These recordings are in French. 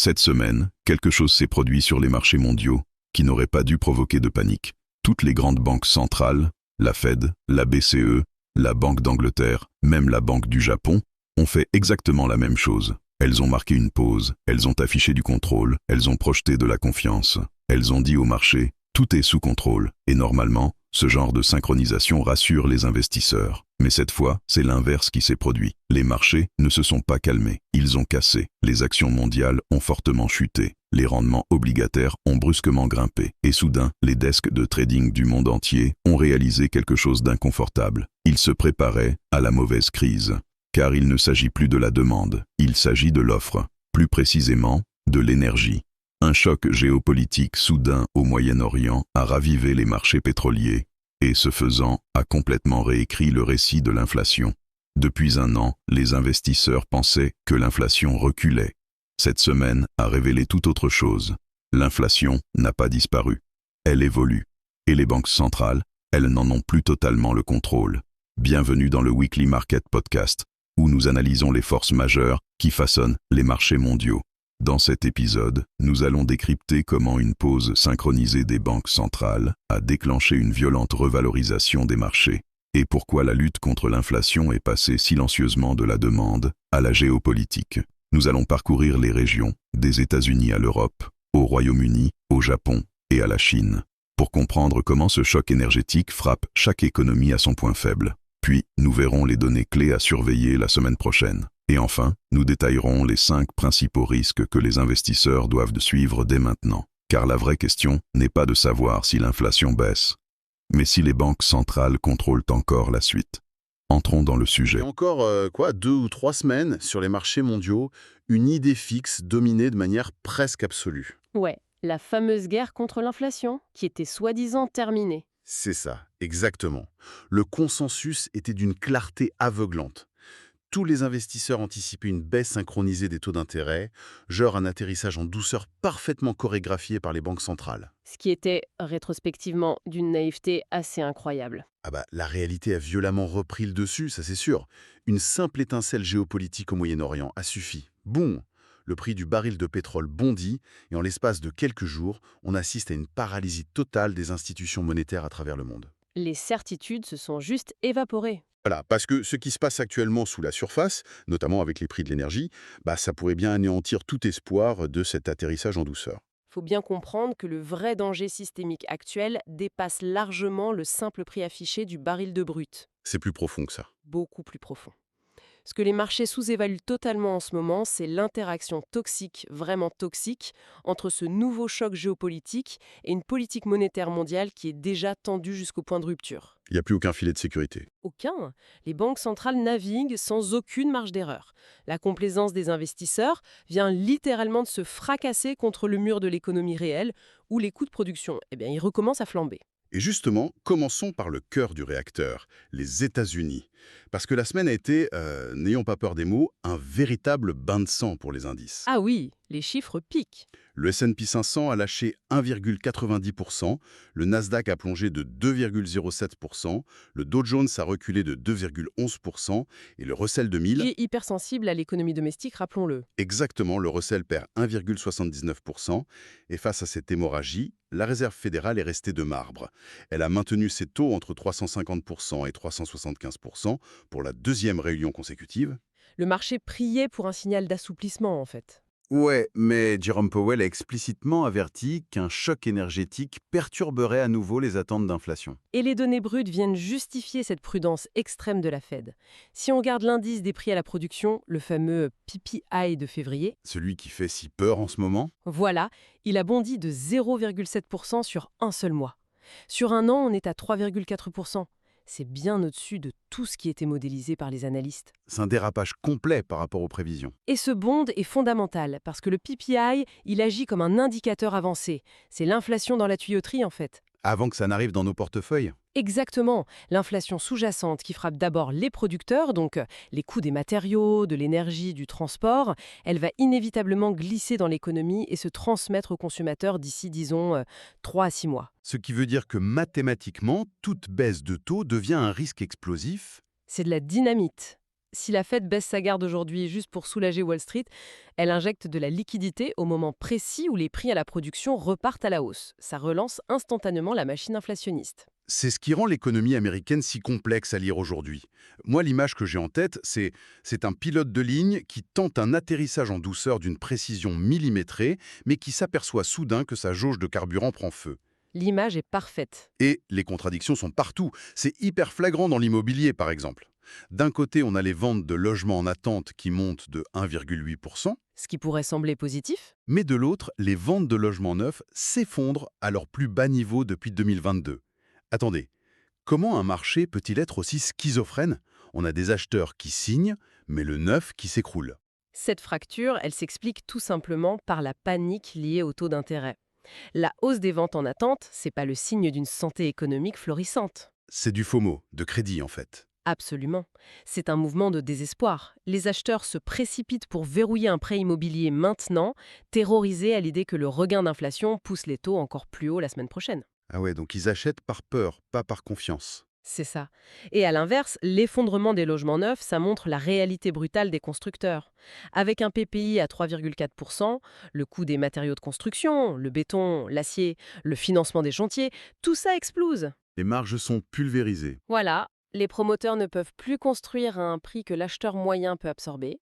Cette semaine, quelque chose s'est produit sur les marchés mondiaux qui n'aurait pas dû provoquer de panique. Toutes les grandes banques centrales, la Fed, la BCE, la Banque d'Angleterre, même la Banque du Japon, ont fait exactement la même chose. Elles ont marqué une pause, elles ont affiché du contrôle, elles ont projeté de la confiance. Elles ont dit au marché, tout est sous contrôle, et normalement, ce genre de synchronisation rassure les investisseurs. Mais cette fois, c'est l'inverse qui s'est produit. Les marchés ne se sont pas calmés, ils ont cassé. Les actions mondiales ont fortement chuté. Les rendements obligataires ont brusquement grimpé. Et soudain, les desks de trading du monde entier ont réalisé quelque chose d'inconfortable. Ils se préparaient à la mauvaise crise. Car il ne s'agit plus de la demande, il s'agit de l'offre. Plus précisément, de l'énergie. Un choc géopolitique soudain au Moyen-Orient a ravivé les marchés pétroliers et, ce faisant, a complètement réécrit le récit de l'inflation. Depuis un an, les investisseurs pensaient que l'inflation reculait. Cette semaine a révélé tout autre chose. L'inflation n'a pas disparu. Elle évolue. Et les banques centrales, elles n'en ont plus totalement le contrôle. Bienvenue dans le Weekly Market Podcast, où nous analysons les forces majeures qui façonnent les marchés mondiaux. Dans cet épisode, nous allons décrypter comment une pause synchronisée des banques centrales a déclenché une violente revalorisation des marchés, et pourquoi la lutte contre l'inflation est passée silencieusement de la demande à la géopolitique. Nous allons parcourir les régions, des États-Unis à l'Europe, au Royaume-Uni, au Japon et à la Chine, pour comprendre comment ce choc énergétique frappe chaque économie à son point faible. Puis, nous verrons les données clés à surveiller la semaine prochaine. Et enfin, nous détaillerons les 5 principaux risques que les investisseurs doivent suivre dès maintenant. Car la vraie question n'est pas de savoir si l'inflation baisse, mais si les banques centrales contrôlent encore la suite. Entrons dans le sujet. Et encore, 2 ou 3 semaines sur les marchés mondiaux, une idée fixe dominait de manière presque absolue. Ouais, la fameuse guerre contre l'inflation, qui était soi-disant terminée. C'est ça, exactement. Le consensus était d'une clarté aveuglante. Tous les investisseurs anticipaient une baisse synchronisée des taux d'intérêt, genre un atterrissage en douceur parfaitement chorégraphié par les banques centrales. Ce qui était, rétrospectivement, d'une naïveté assez incroyable. Ah bah, la réalité a violemment repris le dessus, ça c'est sûr. Une simple étincelle géopolitique au Moyen-Orient a suffi. Boum! Le prix du baril de pétrole bondit et en l'espace de quelques jours, on assiste à une paralysie totale des institutions monétaires à travers le monde. Les certitudes se sont juste évaporées. Voilà, parce que ce qui se passe actuellement sous la surface, notamment avec les prix de l'énergie, ça pourrait bien anéantir tout espoir de cet atterrissage en douceur. Faut bien comprendre que le vrai danger systémique actuel dépasse largement le simple prix affiché du baril de brut. C'est plus profond que ça. Beaucoup plus profond. Ce que les marchés sous-évaluent totalement en ce moment, c'est l'interaction toxique, vraiment toxique, entre ce nouveau choc géopolitique et une politique monétaire mondiale qui est déjà tendue jusqu'au point de rupture. Il n'y a plus aucun filet de sécurité. Aucun. Les banques centrales naviguent sans aucune marge d'erreur. La complaisance des investisseurs vient littéralement de se fracasser contre le mur de l'économie réelle, où les coûts de production, ils recommencent à flamber. Et justement, commençons par le cœur du réacteur, les États-Unis. Parce que la semaine a été, n'ayons pas peur des mots, un véritable bain de sang pour les indices. Ah oui, les chiffres piquent. Le S&P 500 a lâché 1,90%, le Nasdaq a plongé de 2,07%, le Dow Jones a reculé de 2,11% et le Russell 2000... Qui est hypersensible à l'économie domestique, rappelons-le. Exactement, le Russell perd 1,79%. Et face à cette hémorragie, la Réserve fédérale est restée de marbre. Elle a maintenu ses taux entre 350% et 375% pour la 2e réunion consécutive. Le marché priait pour un signal d'assouplissement, en fait. Ouais, mais Jerome Powell a explicitement averti qu'un choc énergétique perturberait à nouveau les attentes d'inflation. Et les données brutes viennent justifier cette prudence extrême de la Fed. Si on regarde l'indice des prix à la production, le fameux PPI de février, Celui qui fait si peur en ce moment. voilà, il a bondi de 0,7% sur un seul mois. Sur un an, on est à 3,4%. C'est bien au-dessus de tout ce qui était modélisé par les analystes. C'est un dérapage complet par rapport aux prévisions. Et ce bond est fondamental, parce que le PPI, il agit comme un indicateur avancé. C'est l'inflation dans la tuyauterie, en fait. Avant que ça n'arrive dans nos portefeuilles. Exactement, l'inflation sous-jacente qui frappe d'abord les producteurs, donc les coûts des matériaux, de l'énergie, du transport, elle va inévitablement glisser dans l'économie et se transmettre aux consommateurs d'ici, disons, 3 à 6 mois. Ce qui veut dire que mathématiquement, toute baisse de taux devient un risque explosif. C'est de la dynamite. Si la Fed baisse sa garde aujourd'hui juste pour soulager Wall Street, elle injecte de la liquidité au moment précis où les prix à la production repartent à la hausse. Ça relance instantanément la machine inflationniste. C'est ce qui rend l'économie américaine si complexe à lire aujourd'hui. Moi, l'image que j'ai en tête, c'est un pilote de ligne qui tente un atterrissage en douceur d'une précision millimétrée, mais qui s'aperçoit soudain que sa jauge de carburant prend feu. L'image est parfaite. Et les contradictions sont partout. C'est hyper flagrant dans l'immobilier, par exemple. D'un côté, on a les ventes de logements en attente qui montent de 1,8%, Ce qui pourrait sembler positif. mais de l'autre, les ventes de logements neufs s'effondrent à leur plus bas niveau depuis 2022. Attendez, comment un marché peut-il être aussi schizophrène? On a des acheteurs qui signent, mais le neuf qui s'écroule. Cette fracture, elle s'explique tout simplement par la panique liée au taux d'intérêt. La hausse des ventes en attente, c'est pas le signe d'une santé économique florissante. C'est du FOMO, de crédit en fait. Absolument. C'est un mouvement de désespoir. Les acheteurs se précipitent pour verrouiller un prêt immobilier maintenant, terrorisés à l'idée que le regain d'inflation pousse les taux encore plus haut la semaine prochaine. Ah ouais, donc ils achètent par peur, pas par confiance. C'est ça. Et à l'inverse, l'effondrement des logements neufs, ça montre la réalité brutale des constructeurs. Avec un PPI à 3,4%, le coût des matériaux de construction, le béton, l'acier, le financement des chantiers, tout ça explose. Les marges sont pulvérisées. Voilà, les promoteurs ne peuvent plus construire à un prix que l'acheteur moyen peut absorber.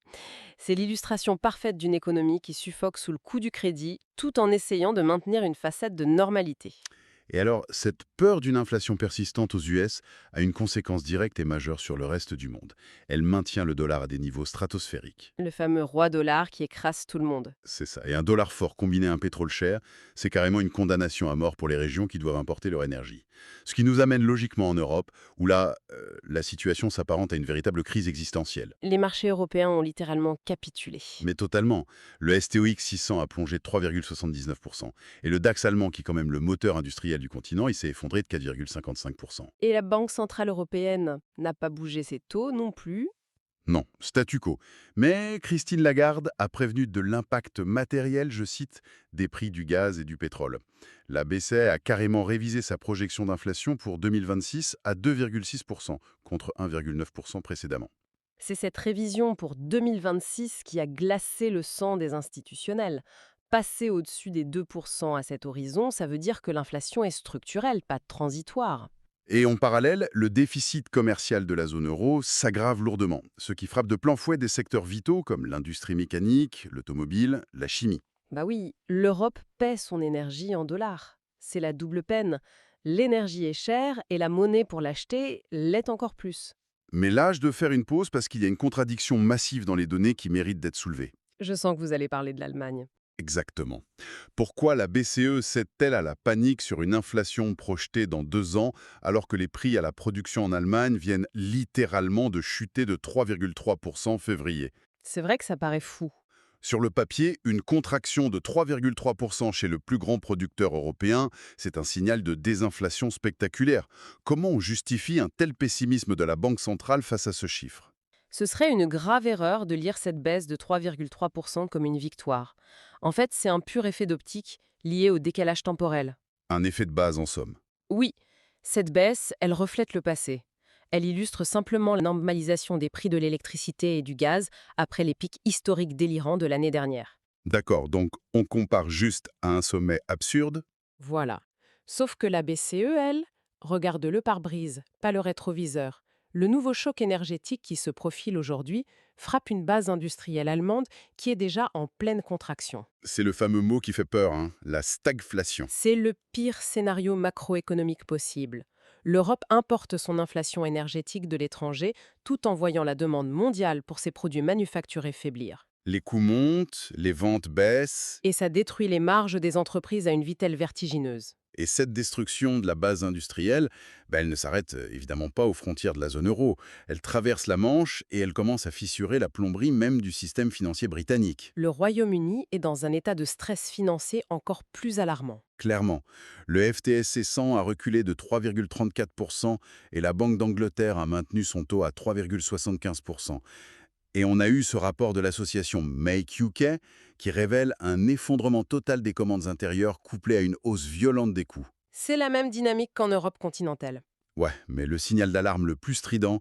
C'est l'illustration parfaite d'une économie qui suffoque sous le coût du crédit, tout en essayant de maintenir une façade de normalité. Et alors, cette peur d'une inflation persistante aux US a une conséquence directe et majeure sur le reste du monde. Elle maintient le dollar à des niveaux stratosphériques. Le fameux roi dollar qui écrase tout le monde. C'est ça. Et un dollar fort combiné à un pétrole cher, c'est carrément une condamnation à mort pour les régions qui doivent importer leur énergie. Ce qui nous amène logiquement en Europe, où là, la situation s'apparente à une véritable crise existentielle. Les marchés européens ont littéralement capitulé. Mais totalement. Le STOXX 600 a plongé de 3,79%. Et le DAX allemand, qui est quand même le moteur industriel du continent, il s'est effondré de 4,55%. Et la Banque centrale européenne n'a pas bougé ses taux non plus. Non, statu quo. Mais Christine Lagarde a prévenu de l'impact matériel, je cite, des prix du gaz et du pétrole. La BCE a carrément révisé sa projection d'inflation pour 2026 à 2,6% contre 1,9% précédemment. C'est cette révision pour 2026 qui a glacé le sang des institutionnels. Passer au-dessus des 2% à cet horizon, ça veut dire que l'inflation est structurelle, pas transitoire. Et en parallèle, le déficit commercial de la zone euro s'aggrave lourdement, ce qui frappe de plein fouet des secteurs vitaux comme l'industrie mécanique, l'automobile, la chimie. Bah oui, l'Europe paie son énergie en dollars. C'est la double peine. L'énergie est chère et la monnaie pour l'acheter l'est encore plus. Mais l'âge de faire une pause parce qu'il y a une contradiction massive dans les données qui méritent d'être soulevée. Je sens que vous allez parler de l'Allemagne. Exactement. Pourquoi la BCE cède-t-elle à la panique sur une inflation projetée dans 2 ans alors que les prix à la production en Allemagne viennent littéralement de chuter de 3,3% en février? C'est vrai que ça paraît fou. Sur le papier, une contraction de 3,3% chez le plus grand producteur européen, c'est un signal de désinflation spectaculaire. Comment on justifie un tel pessimisme de la Banque centrale face à ce chiffre? Ce serait une grave erreur de lire cette baisse de 3,3% comme une victoire. En fait, c'est un pur effet d'optique lié au décalage temporel. Un effet de base en somme. Oui, cette baisse, elle reflète le passé. Elle illustre simplement la normalisation des prix de l'électricité et du gaz après les pics historiques délirants de l'année dernière. D'accord, donc on compare juste à un sommet absurde? Voilà. Sauf que la BCE, elle, regarde le pare-brise, pas le rétroviseur. Le nouveau choc énergétique qui se profile aujourd'hui frappe une base industrielle allemande qui est déjà en pleine contraction. C'est le fameux mot qui fait peur, hein, la stagflation. C'est le pire scénario macroéconomique possible. L'Europe importe son inflation énergétique de l'étranger tout en voyant la demande mondiale pour ses produits manufacturés faiblir. Les coûts montent, les ventes baissent, Et ça détruit les marges des entreprises à une vitesse vertigineuse. et cette destruction de la base industrielle, elle ne s'arrête évidemment pas aux frontières de la zone euro. Elle traverse la Manche et elle commence à fissurer la plomberie même du système financier britannique. Le Royaume-Uni est dans un état de stress financier encore plus alarmant. Clairement, le FTSE 100 a reculé de 3,34% et la Banque d'Angleterre a maintenu son taux à 3,75%. Et on a eu ce rapport de l'association Make UK qui révèle un effondrement total des commandes intérieures couplé à une hausse violente des coûts. C'est la même dynamique qu'en Europe continentale. Ouais, mais le signal d'alarme le plus strident,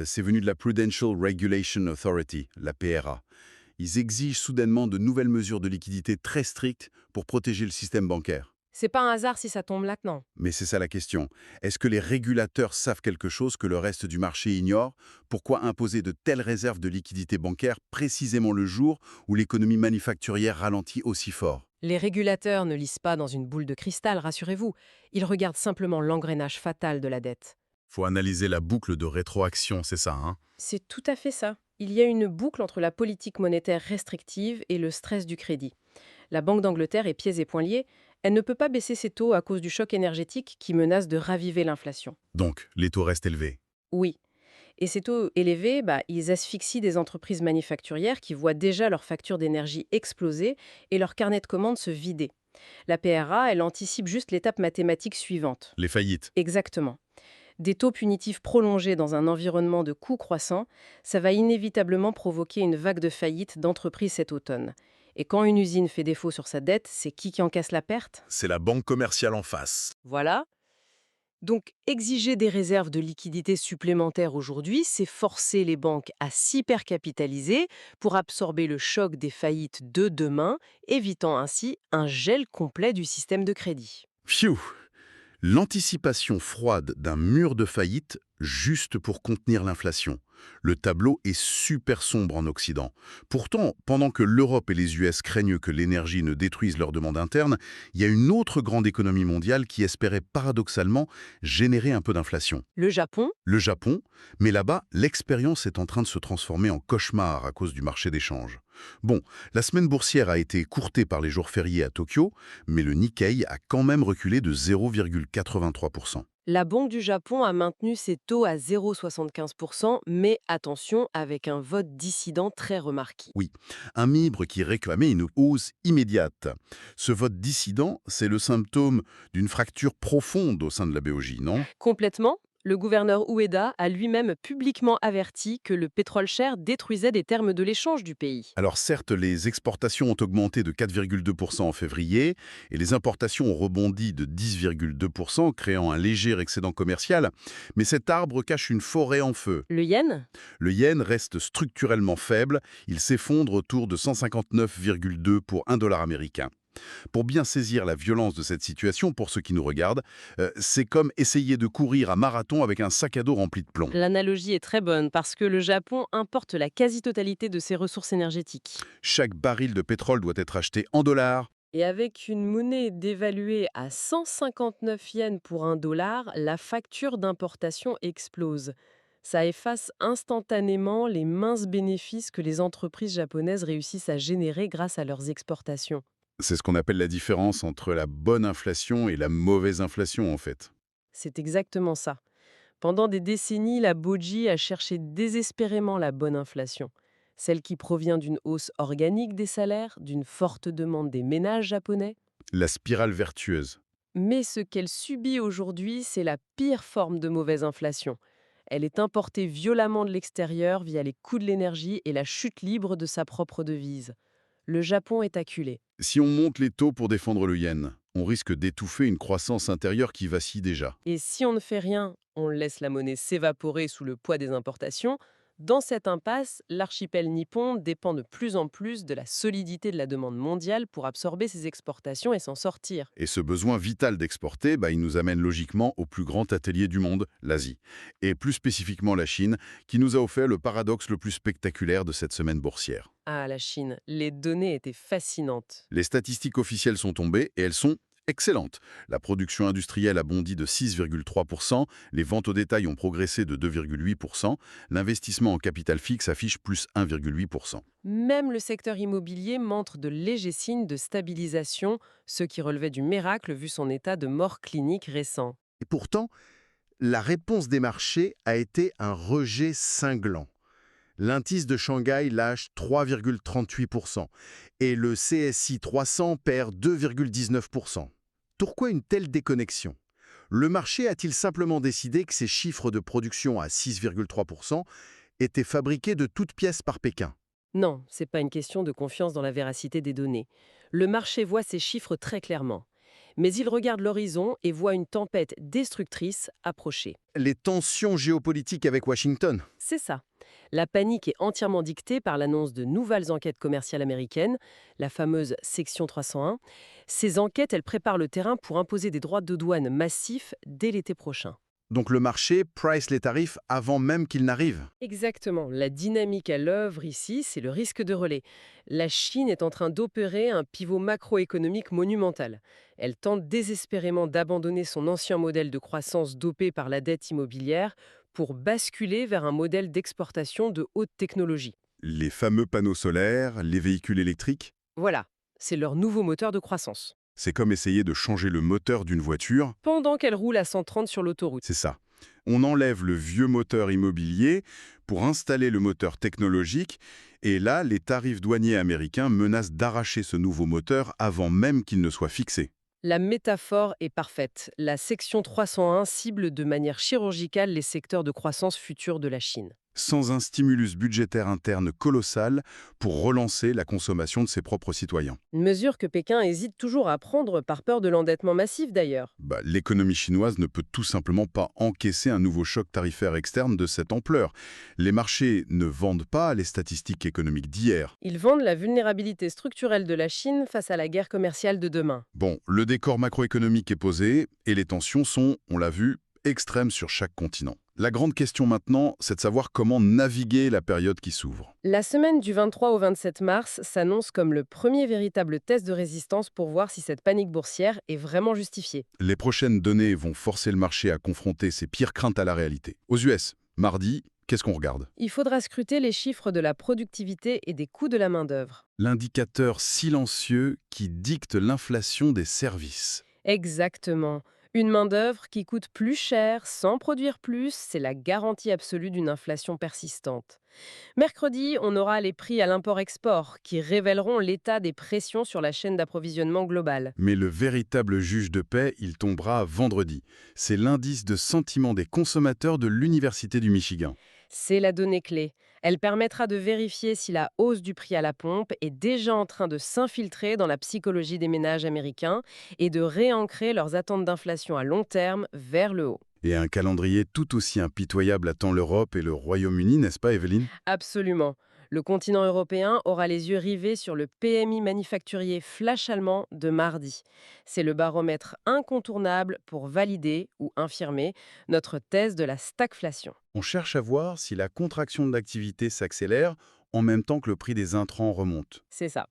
c'est venu de la Prudential Regulation Authority, la PRA. Ils exigent soudainement de nouvelles mesures de liquidité très strictes pour protéger le système bancaire. C'est pas un hasard si ça tombe maintenant. Mais c'est ça la question. Est-ce que les régulateurs savent quelque chose que le reste du marché ignore? Pourquoi imposer de telles réserves de liquidité bancaire précisément le jour où l'économie manufacturière ralentit aussi fort? Les régulateurs ne lisent pas dans une boule de cristal, rassurez-vous. Ils regardent simplement l'engrenage fatal de la dette. Faut analyser la boucle de rétroaction, c'est ça, hein? C'est tout à fait ça. Il y a une boucle entre la politique monétaire restrictive et le stress du crédit. La Banque d'Angleterre est pieds et poings liés. Elle ne peut pas baisser ses taux à cause du choc énergétique qui menace de raviver l'inflation. Donc, les taux restent élevés. Oui. Et ces taux élevés, ils asphyxient des entreprises manufacturières qui voient déjà leurs factures d'énergie exploser et leur carnet de commandes se vider. La PRA, elle anticipe juste l'étape mathématique suivante. Les faillites. Exactement. Des taux punitifs prolongés dans un environnement de coûts croissants, ça va inévitablement provoquer une vague de faillites d'entreprises cet automne. Et quand une usine fait défaut sur sa dette, c'est qui encaisse la perte? C'est la banque commerciale en face. Voilà. Donc, exiger des réserves de liquidités supplémentaires aujourd'hui, c'est forcer les banques à s'hypercapitaliser pour absorber le choc des faillites de demain, évitant ainsi un gel complet du système de crédit. Pfiou! L'anticipation froide d'un mur de faillite juste pour contenir l'inflation. Le tableau est super sombre en Occident. Pourtant, pendant que l'Europe et les US craignent que l'énergie ne détruise leur demande interne, il y a une autre grande économie mondiale qui espérait paradoxalement générer un peu d'inflation. Le Japon, Le Japon, mais là-bas, l'expérience est en train de se transformer en cauchemar à cause du marché d'échange. Bon, la semaine boursière a été écourtée par les jours fériés à Tokyo, mais le Nikkei a quand même reculé de 0,83%. la Banque du Japon a maintenu ses taux à 0,75%, mais attention, avec un vote dissident très remarqué. Oui, un mibre qui réclamait une hausse immédiate. Ce vote dissident, c'est le symptôme d'une fracture profonde au sein de la BOJ, non? Complètement, le gouverneur Ueda a lui-même publiquement averti que le pétrole cher détruisait des termes de l'échange du pays. Alors certes, les exportations ont augmenté de 4,2% en février et les importations ont rebondi de 10,2%, créant un léger excédent commercial, mais cet arbre cache une forêt en feu. Le yen? Le yen reste structurellement faible, il s'effondre autour de 159,2 pour $1 américain. Pour bien saisir la violence de cette situation, pour ceux qui nous regardent, c'est comme essayer de courir un marathon avec un sac à dos rempli de plomb. L'analogie est très bonne parce que le Japon importe la quasi-totalité de ses ressources énergétiques. Chaque baril de pétrole doit être acheté en dollars. Et avec une monnaie dévaluée à 159 yens pour $1, la facture d'importation explose. Ça efface instantanément les minces bénéfices que les entreprises japonaises réussissent à générer grâce à leurs exportations. C'est ce qu'on appelle la différence entre la bonne inflation et la mauvaise inflation, en fait. C'est exactement ça. Pendant des décennies, la Boji a cherché désespérément la bonne inflation. Celle qui provient d'une hausse organique des salaires, d'une forte demande des ménages japonais. La spirale vertueuse. Mais ce qu'elle subit aujourd'hui, c'est la pire forme de mauvaise inflation. Elle est importée violemment de l'extérieur via les coûts de l'énergie et la chute libre de sa propre devise. Le Japon est acculé. Si on monte les taux pour défendre le yen, on risque d'étouffer une croissance intérieure qui vacille déjà. Et si on ne fait rien, on laisse la monnaie s'évaporer sous le poids des importations. Dans cette impasse, l'archipel nippon dépend de plus en plus de la solidité de la demande mondiale pour absorber ses exportations et s'en sortir. Et ce besoin vital d'exporter, il nous amène logiquement au plus grand atelier du monde, l'Asie. Et plus spécifiquement la Chine, qui nous a offert le paradoxe le plus spectaculaire de cette semaine boursière. Ah, la Chine, les données étaient fascinantes. Les statistiques officielles sont tombées et elles sont excellentes. La production industrielle a bondi de 6,3%, les ventes au détail ont progressé de 2,8%, l'investissement en capital fixe affiche plus 1,8%. Même le secteur immobilier montre de légers signes de stabilisation, ce qui relevait du miracle vu son état de mort clinique récent. Et pourtant, la réponse des marchés a été un rejet cinglant. L'indice de Shanghai lâche 3,38% et le CSI 300 perd 2,19%. Pourquoi une telle déconnexion? Le marché a-t-il simplement décidé que ces chiffres de production à 6,3% étaient fabriqués de toutes pièces par Pékin? Non, c'est pas une question de confiance dans la véracité des données. Le marché voit ces chiffres très clairement. Mais il regarde l'horizon et voit une tempête destructrice approcher. Les tensions géopolitiques avec Washington. C'est ça. La panique est entièrement dictée par l'annonce de nouvelles enquêtes commerciales américaines, la fameuse Section 301. Ces enquêtes, elles préparent le terrain pour imposer des droits de douane massifs dès l'été prochain. Donc le marché price les tarifs avant même qu'ils n'arrivent. Exactement. La dynamique à l'œuvre ici, c'est le risque de relais. La Chine est en train d'opérer un pivot macroéconomique monumental. Elle tente désespérément d'abandonner son ancien modèle de croissance dopé par la dette immobilière pour basculer vers un modèle d'exportation de haute technologie. Les fameux panneaux solaires, les véhicules électriques, Voilà, c'est leur nouveau moteur de croissance. c'est comme essayer de changer le moteur d'une voiture. Pendant qu'elle roule à 130 sur l'autoroute. C'est ça. On enlève le vieux moteur immobilier pour installer le moteur technologique, et là, les tarifs douaniers américains menacent d'arracher ce nouveau moteur avant même qu'il ne soit fixé. La métaphore est parfaite. La section 301 cible de manière chirurgicale les secteurs de croissance futurs de la Chine. Sans un stimulus budgétaire interne colossal pour relancer la consommation de ses propres citoyens. Une mesure que Pékin hésite toujours à prendre par peur de l'endettement massif d'ailleurs. L'économie chinoise ne peut tout simplement pas encaisser un nouveau choc tarifaire externe de cette ampleur. Les marchés ne vendent pas les statistiques économiques d'hier. Ils vendent la vulnérabilité structurelle de la Chine face à la guerre commerciale de demain. Bon, le décor macroéconomique est posé et les tensions sont, on l'a vu, extrêmes sur chaque continent. La grande question maintenant, c'est de savoir comment naviguer la période qui s'ouvre. La semaine du 23 au 27 mars s'annonce comme le premier véritable test de résistance pour voir si cette panique boursière est vraiment justifiée. Les prochaines données vont forcer le marché à confronter ses pires craintes à la réalité. Aux US, mardi, qu'est-ce qu'on regarde? Il faudra scruter les chiffres de la productivité et des coûts de la main-d'œuvre. L'indicateur silencieux qui dicte l'inflation des services. Exactement. Une main-d'œuvre qui coûte plus cher sans produire plus, c'est la garantie absolue d'une inflation persistante. Mercredi, on aura les prix à l'import-export qui révéleront l'état des pressions sur la chaîne d'approvisionnement globale. Mais le véritable juge de paix, il tombera vendredi. C'est l'indice de sentiment des consommateurs de l'Université du Michigan. C'est la donnée clé. Elle permettra de vérifier si la hausse du prix à la pompe est déjà en train de s'infiltrer dans la psychologie des ménages américains et de réancrer leurs attentes d'inflation à long terme vers le haut. Et un calendrier tout aussi impitoyable attend l'Europe et le Royaume-Uni, n'est-ce pas, Evelyne? Absolument. Le continent européen aura les yeux rivés sur le PMI manufacturier flash allemand de mardi. C'est le baromètre incontournable pour valider ou infirmer notre thèse de la stagflation. On cherche à voir si la contraction de l'activité s'accélère en même temps que le prix des intrants remonte. C'est ça.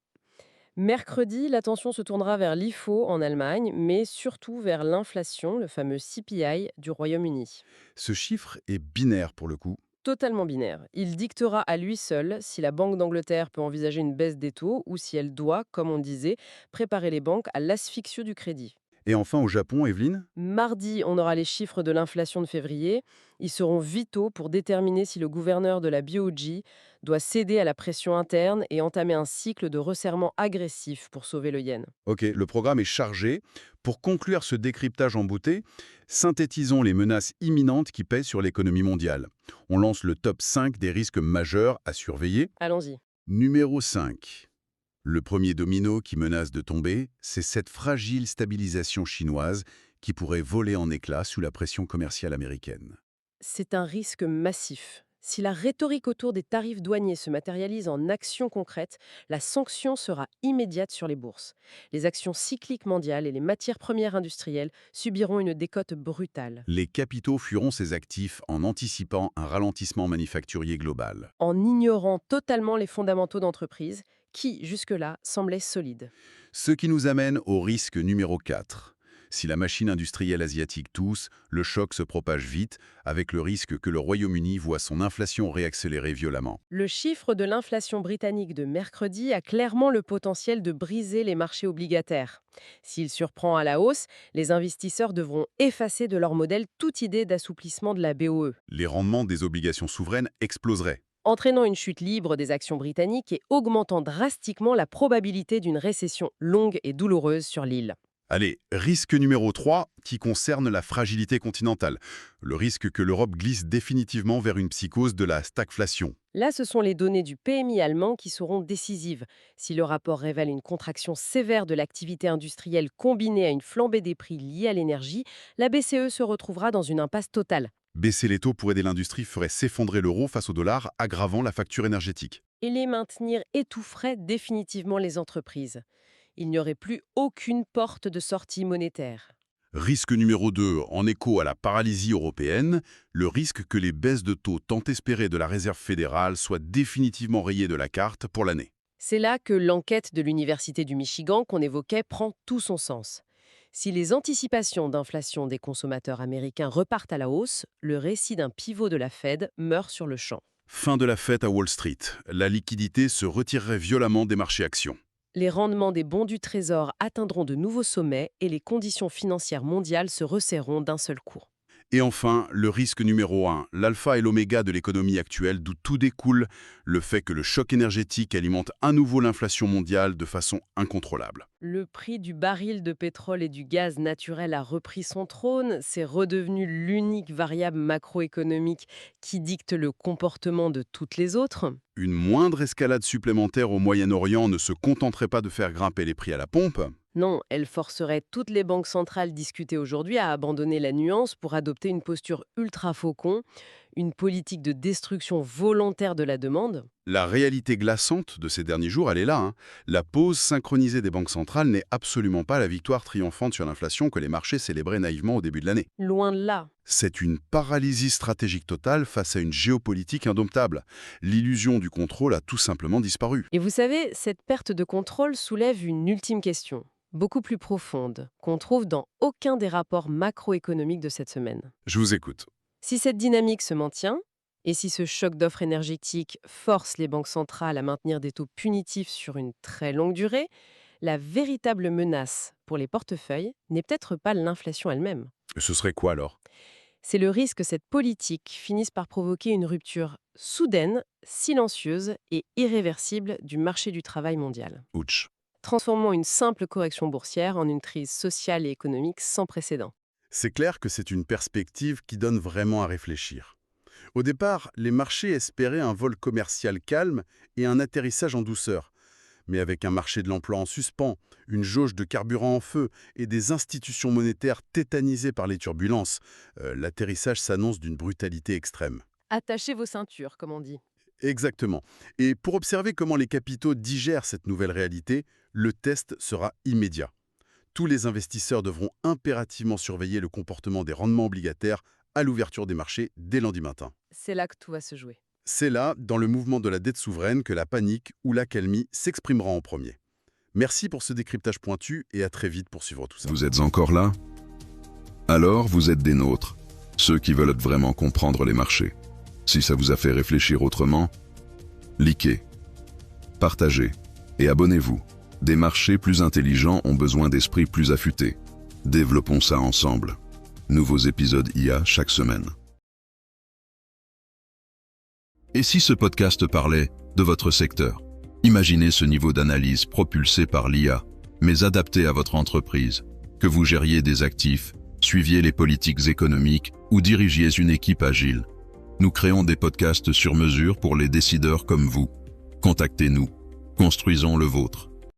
Mercredi, l'attention se tournera vers l'IFO en Allemagne, mais surtout vers l'inflation, le fameux CPI du Royaume-Uni. Ce chiffre est binaire pour le coup. Totalement binaire. Il dictera à lui seul si la Banque d'Angleterre peut envisager une baisse des taux ou si elle doit, comme on disait, préparer les banques à l'asphyxie du crédit. Et enfin au Japon, Evelyne? Mardi, on aura les chiffres de l'inflation de février. Ils seront vitaux pour déterminer si le gouverneur de la BOJ doit céder à la pression interne et entamer un cycle de resserrement agressif pour sauver le yen. Ok, le programme est chargé. Pour conclure ce décryptage en beauté, synthétisons les menaces imminentes qui pèsent sur l'économie mondiale. On lance le top 5 des risques majeurs à surveiller. Allons-y. Numéro 5. Le premier domino qui menace de tomber, c'est cette fragile stabilisation chinoise qui pourrait voler en éclats sous la pression commerciale américaine. C'est un risque massif. Si la rhétorique autour des tarifs douaniers se matérialise en actions concrètes, la sanction sera immédiate sur les bourses. Les actions cycliques mondiales et les matières premières industrielles subiront une décote brutale. Les capitaux fuiront ces actifs en anticipant un ralentissement manufacturier global. En ignorant totalement les fondamentaux d'entreprise qui, jusque-là, semblaient solides. Ce qui nous amène au risque numéro 4. Si la machine industrielle asiatique tousse, le choc se propage vite, avec le risque que le Royaume-Uni voit son inflation réaccélérer violemment. Le chiffre de l'inflation britannique de mercredi a clairement le potentiel de briser les marchés obligataires. S'il surprend à la hausse, les investisseurs devront effacer de leur modèle toute idée d'assouplissement de la BOE. Les rendements des obligations souveraines exploseraient. Entraînant une chute libre des actions britanniques et augmentant drastiquement la probabilité d'une récession longue et douloureuse sur l'île. Allez, risque numéro 3 qui concerne la fragilité continentale. Le risque que l'Europe glisse définitivement vers une psychose de la stagflation. Là, ce sont les données du PMI allemand qui seront décisives. Si le rapport révèle une contraction sévère de l'activité industrielle combinée à une flambée des prix liés à l'énergie, la BCE se retrouvera dans une impasse totale. Baisser les taux pour aider l'industrie ferait s'effondrer l'euro face au dollar, aggravant la facture énergétique. Et les maintenir étoufferait définitivement les entreprises. Il n'y aurait plus aucune porte de sortie monétaire. Risque numéro 2, en écho à la paralysie européenne, le risque que les baisses de taux tant espérées de la Réserve fédérale soient définitivement rayées de la carte pour l'année. C'est là que l'enquête de l'Université du Michigan qu'on évoquait prend tout son sens. Si les anticipations d'inflation des consommateurs américains repartent à la hausse, le récit d'un pivot de la Fed meurt sur le champ. Fin de la fête à Wall Street. La liquidité se retirerait violemment des marchés actions. Les rendements des bons du Trésor atteindront de nouveaux sommets et les conditions financières mondiales se resserreront d'un seul coup. Et enfin, le risque numéro 1, l'alpha et l'oméga de l'économie actuelle d'où tout découle, le fait que le choc énergétique alimente à nouveau l'inflation mondiale de façon incontrôlable. Le prix du baril de pétrole et du gaz naturel a repris son trône, c'est redevenu l'unique variable macroéconomique qui dicte le comportement de toutes les autres. Une moindre escalade supplémentaire au Moyen-Orient ne se contenterait pas de faire grimper les prix à la pompe. Non, elle forcerait toutes les banques centrales discutées aujourd'hui à abandonner la nuance pour adopter une posture ultra-faucon, une politique de destruction volontaire de la demande. La réalité glaçante de ces derniers jours, elle est là. La pause synchronisée des banques centrales n'est absolument pas la victoire triomphante sur l'inflation que les marchés célébraient naïvement au début de l'année. Loin de là. C'est une paralysie stratégique totale face à une géopolitique indomptable. L'illusion du contrôle a tout simplement disparu. Et vous savez, cette perte de contrôle soulève une ultime question, beaucoup plus profonde, qu'on trouve dans aucun des rapports macroéconomiques de cette semaine. Je vous écoute. Si cette dynamique se maintient, et si ce choc d'offres énergétiques force les banques centrales à maintenir des taux punitifs sur une très longue durée, la véritable menace pour les portefeuilles n'est peut-être pas l'inflation elle-même. Ce serait quoi alors? C'est le risque que cette politique finisse par provoquer une rupture soudaine, silencieuse et irréversible du marché du travail mondial, Ouch. transformant une simple correction boursière en une crise sociale et économique sans précédent. C'est clair que c'est une perspective qui donne vraiment à réfléchir. Au départ, les marchés espéraient un vol commercial calme et un atterrissage en douceur. Mais avec un marché de l'emploi en suspens, une jauge de carburant en feu et des institutions monétaires tétanisées par les turbulences, l'atterrissage s'annonce d'une brutalité extrême. Attachez vos ceintures, comme on dit. Exactement. Et pour observer comment les capitaux digèrent cette nouvelle réalité, le test sera immédiat. Tous les investisseurs devront impérativement surveiller le comportement des rendements obligataires à l'ouverture des marchés dès lundi matin. C'est là que tout va se jouer. C'est là, dans le mouvement de la dette souveraine, que la panique ou l'accalmie s'exprimera en premier. Merci pour ce décryptage pointu et à très vite pour suivre tout ça. Vous êtes encore là? Alors vous êtes des nôtres, ceux qui veulent vraiment comprendre les marchés. Si ça vous a fait réfléchir autrement, likez, partagez et abonnez-vous. Des marchés plus intelligents ont besoin d'esprits plus affûtés. Développons ça ensemble. Nouveaux épisodes IA chaque semaine. Et si ce podcast parlait de votre secteur? Imaginez ce niveau d'analyse propulsé par l'IA, mais adapté à votre entreprise. Que vous gériez des actifs, suiviez les politiques économiques ou dirigiez une équipe agile. Nous créons des podcasts sur mesure pour les décideurs comme vous. Contactez-nous. Construisons le vôtre.